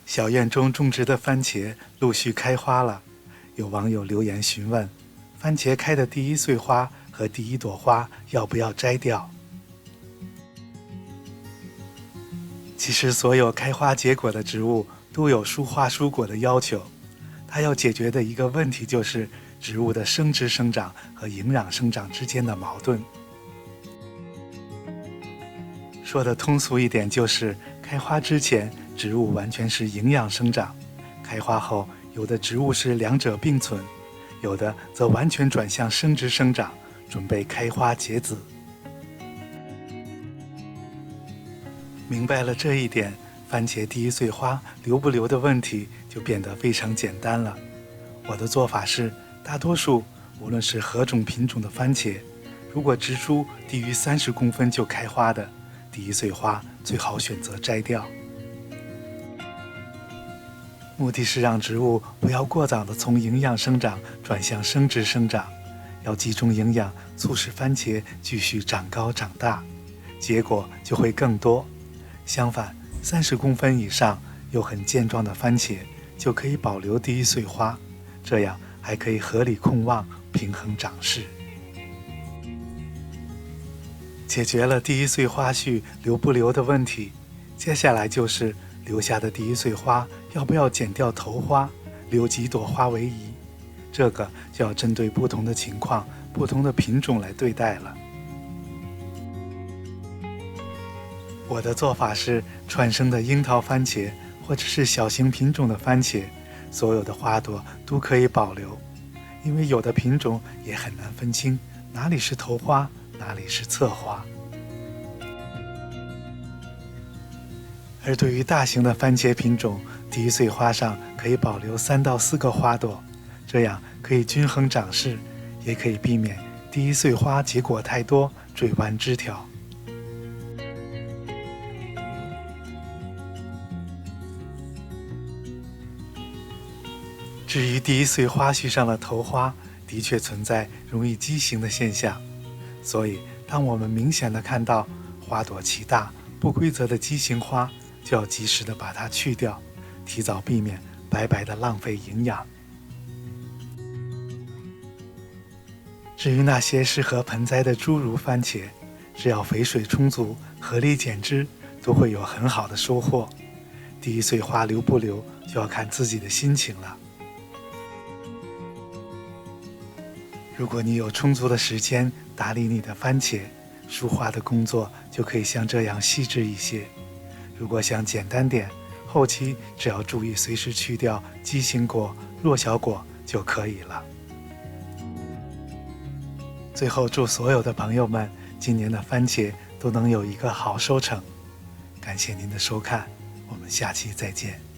小院中种植的番茄陆续开花了，有网友留言询问，番茄开的第一穗花和第一朵花要不要摘掉？其实所有开花结果的植物都有疏花疏果的要求，它要解决的一个问题就是植物的生殖生长和营养生长之间的矛盾。说的通俗一点，就是开花之前植物完全是营养生长，开花后有的植物是两者并存，有的则完全转向生殖生长，准备开花结籽。明白了这一点，番茄第一穗花留不留的问题就变得非常简单了。我的做法是，大多数无论是何种品种的番茄，如果植株低于30公分就开花的，第一穗花最好选择摘掉。目的是让植物不要过早的从营养生长转向生殖生长，要集中营养，促使番茄继续长高长大，结果就会更多。相反，30公分以上又很健壮的番茄就可以保留第一穗花，这样还可以合理控旺，平衡长势。解决了第一穗花序留不留的问题，接下来就是留下的第一穗花要不要剪掉头花，留几朵花为宜，这个就要针对不同的情况、不同的品种来对待了。我的做法是，串生的樱桃番茄或者是小型品种的番茄，所有的花朵都可以保留，因为有的品种也很难分清哪里是头花，哪里是侧花。而对于大型的番茄品种，第一穗花上可以保留3到4个花朵，这样可以均衡长势，也可以避免第一穗花结果太多，坠弯枝条。至于第一穗花序上的头花，的确存在容易畸形的现象，所以当我们明显的看到花朵奇大、不规则的畸形花，就要及时的把它去掉，提早避免白白的浪费营养。至于那些适合盆栽的侏儒番茄，只要肥水充足，合理剪枝，都会有很好的收获。第一穗花留不留，就要看自己的心情了。如果你有充足的时间打理你的番茄，疏花的工作就可以像这样细致一些。如果想简单点，后期只要注意随时去掉畸形果、弱小果就可以了。最后祝所有的朋友们今年的番茄都能有一个好收成。感谢您的收看，我们下期再见。